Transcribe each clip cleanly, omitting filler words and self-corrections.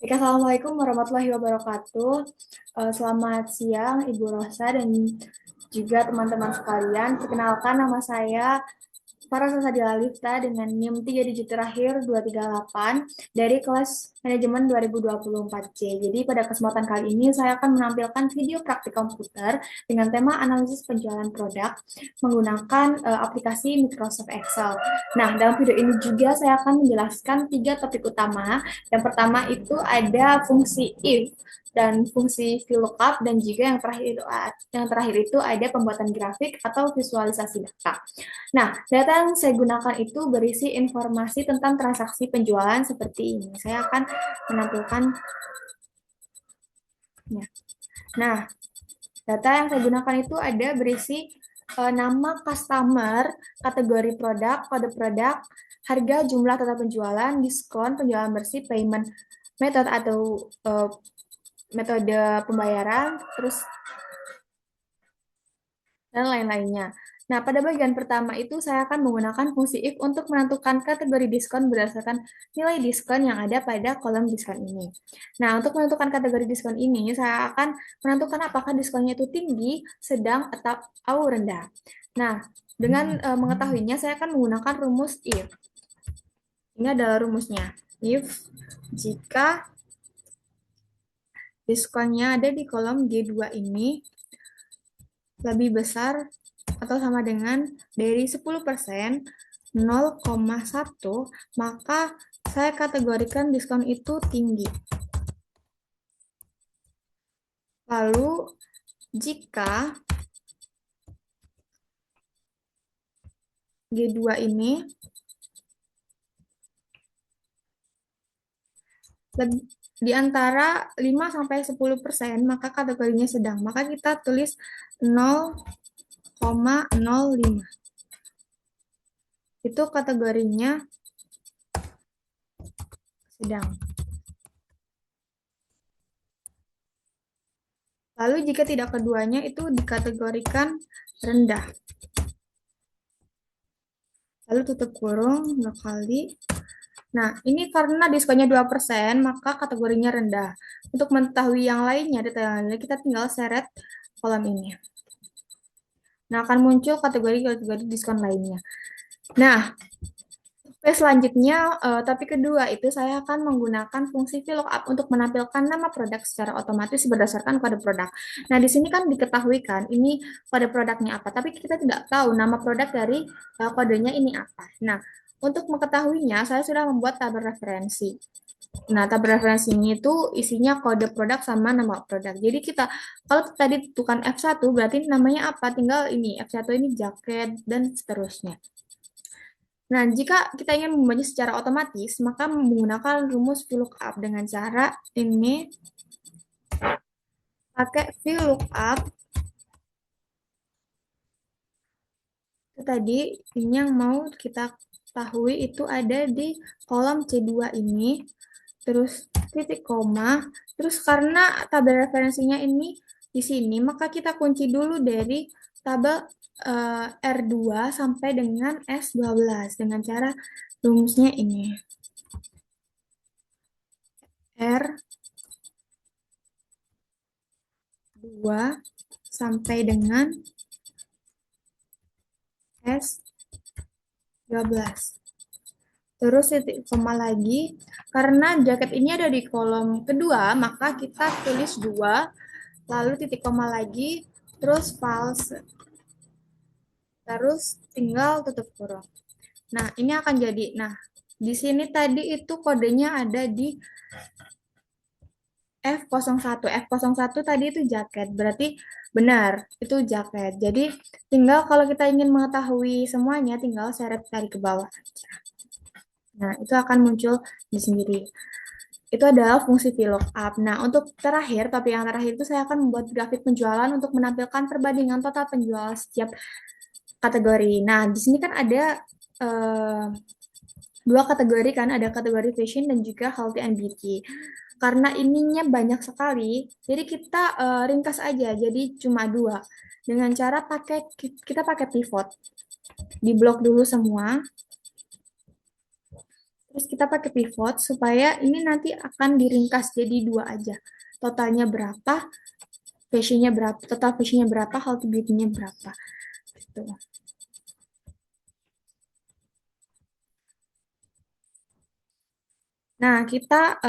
Oke, Assalamualaikum warahmatullahi wabarakatuh. Selamat siang, Ibu Rosa dan juga teman-teman sekalian. Perkenalkan nama saya Farah Sasadila Lifta dengan NIM 3 digit terakhir 238 dari kelas manajemen 2024C. Jadi pada kesempatan kali ini saya akan menampilkan video praktik komputer dengan tema analisis penjualan produk menggunakan aplikasi Microsoft Excel. Nah, dalam video ini juga saya akan menjelaskan tiga topik utama. Yang pertama itu ada fungsi if dan fungsi VLOOKUP dan juga yang terakhir itu ada pembuatan grafik atau visualisasi data. Nah, data yang saya gunakan itu berisi informasi tentang transaksi penjualan seperti ini. Saya akan menampilkan. Nah, data yang saya gunakan itu ada berisi nama customer, kategori produk, kode produk, harga, jumlah total penjualan, diskon, penjualan bersih, payment method atau metode pembayaran, terus dan lain-lainnya. Nah, pada bagian pertama itu saya akan menggunakan fungsi if untuk menentukan kategori diskon berdasarkan nilai diskon yang ada pada kolom diskon ini. Nah, untuk menentukan kategori diskon ini, saya akan menentukan apakah diskonnya itu tinggi, sedang, atau rendah. Nah, dengan mengetahuinya, saya akan menggunakan rumus if. Ini adalah rumusnya. If jika diskonnya ada di kolom G2 ini lebih besar atau sama dengan dari 10%, 0,1, maka saya kategorikan diskon itu tinggi. Lalu, jika G2 ini di antara 5-10%, maka kategorinya sedang. Maka kita tulis 0,05. Itu kategorinya sedang. Lalu jika tidak keduanya itu dikategorikan rendah. Lalu tutup kurung 2 kali. Nah, ini karena diskonnya 2%, maka kategorinya rendah. Untuk mengetahui yang lainnya, detail lainnya, kita tinggal seret kolom ini. Nah, akan muncul kategori-kategori diskon lainnya. Nah, selanjutnya, topik kedua itu saya akan menggunakan fungsi VLOOKUP untuk menampilkan nama produk secara otomatis berdasarkan kode produk. Nah, di sini kan diketahui kan ini kode produknya apa, tapi kita tidak tahu nama produk dari kodenya ini apa. Nah, untuk mengetahuinya, saya sudah membuat tabel referensi. Nah, tabel referensi ini itu isinya kode produk sama nama produk. Jadi kita, kalau tadi bukan F1, berarti namanya apa? Tinggal ini, F1 ini jaket, dan seterusnya. Nah, jika kita ingin membacanya secara otomatis, maka menggunakan rumus VLOOKUP dengan cara ini pakai VLOOKUP. Itu tadi ini yang mau kita ketahui itu ada di kolom C2 ini, terus titik koma, terus karena tabel referensinya ini di sini, maka kita kunci dulu dari tabel R2 sampai dengan S12 dengan cara rumusnya ini. R2 sampai dengan S12. Terus titik koma lagi. Karena jaket ini ada di kolom kedua, maka kita tulis 2, lalu titik koma lagi, terus false. Terus tinggal tutup kurung. Nah, ini akan jadi. Nah, di sini tadi itu kodenya ada di F01. F01 tadi itu jaket. Berarti benar, itu jaket. Jadi, tinggal kalau kita ingin mengetahui semuanya, tinggal seret dari ke bawah. Nah, itu akan muncul di sendiri. Itu adalah fungsi VLOOKUP. Nah, untuk terakhir, tapi yang terakhir itu saya akan membuat grafik penjualan untuk menampilkan perbandingan total penjual setiap kategori. Nah, di sini kan ada eh, dua kategori kan, ada kategori fashion dan juga healthy and beauty. Karena ininya banyak sekali, jadi kita ringkas aja, jadi cuma dua. Dengan cara kita pakai pivot, di blok dulu semua, Terus kita pakai pivot supaya ini nanti akan diringkas jadi dua aja. Totalnya berapa, fashionnya berapa, total fashionnya berapa, healthy beauty-nya berapa. Gitu. Nah, kita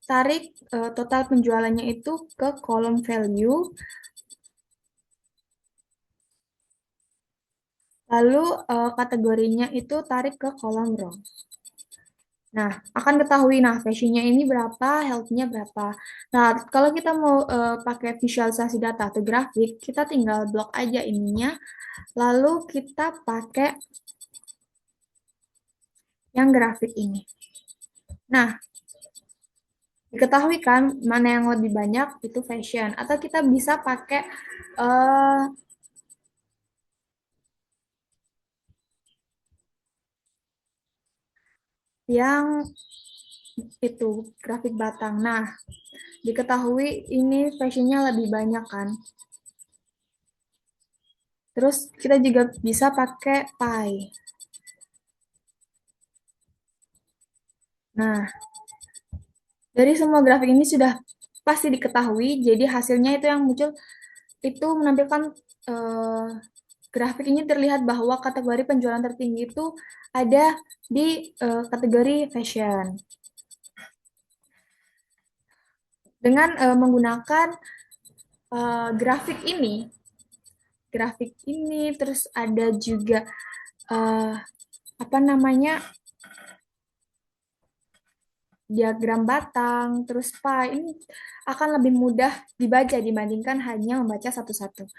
tarik total penjualannya itu ke kolom value, lalu kategorinya itu tarik ke kolom row. Nah, akan ketahui, nah, fashionnya ini berapa, health-nya berapa. Nah, kalau kita mau pakai visualisasi data atau grafik, kita tinggal blok aja ininya, lalu kita pakai yang grafik ini. Nah, diketahui kan mana yang lebih banyak itu fashion. Atau kita bisa pakai eh, yang itu grafik batang. Nah, diketahui ini fashionnya lebih banyak kan. Terus kita juga bisa pakai pie. Nah, dari semua grafik ini sudah pasti diketahui, jadi hasilnya itu yang muncul itu menampilkan eh, grafik ini terlihat bahwa kategori penjualan tertinggi itu ada di kategori fashion. Dengan menggunakan grafik ini terus ada juga eh, apa namanya diagram batang, terus pie ini akan lebih mudah dibaca dibandingkan hanya membaca satu-satu.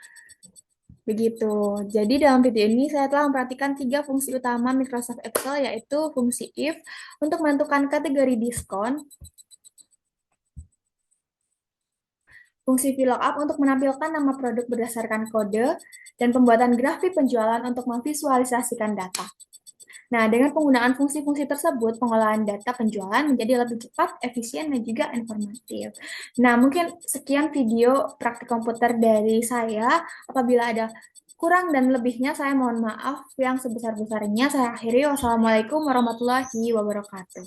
Begitu. Jadi dalam video ini saya telah memperhatikan tiga fungsi utama Microsoft Excel yaitu fungsi if untuk menentukan kategori diskon, fungsi VLOOKUP untuk menampilkan nama produk berdasarkan kode, dan pembuatan grafik penjualan untuk memvisualisasikan data. Nah, dengan penggunaan fungsi-fungsi tersebut, pengolahan data penjualan menjadi lebih cepat, efisien, dan juga informatif. Nah, mungkin sekian video praktik komputer dari saya. Apabila ada kurang dan lebihnya, saya mohon maaf yang sebesar-besarnya. Saya akhiri. Wassalamualaikum warahmatullahi wabarakatuh.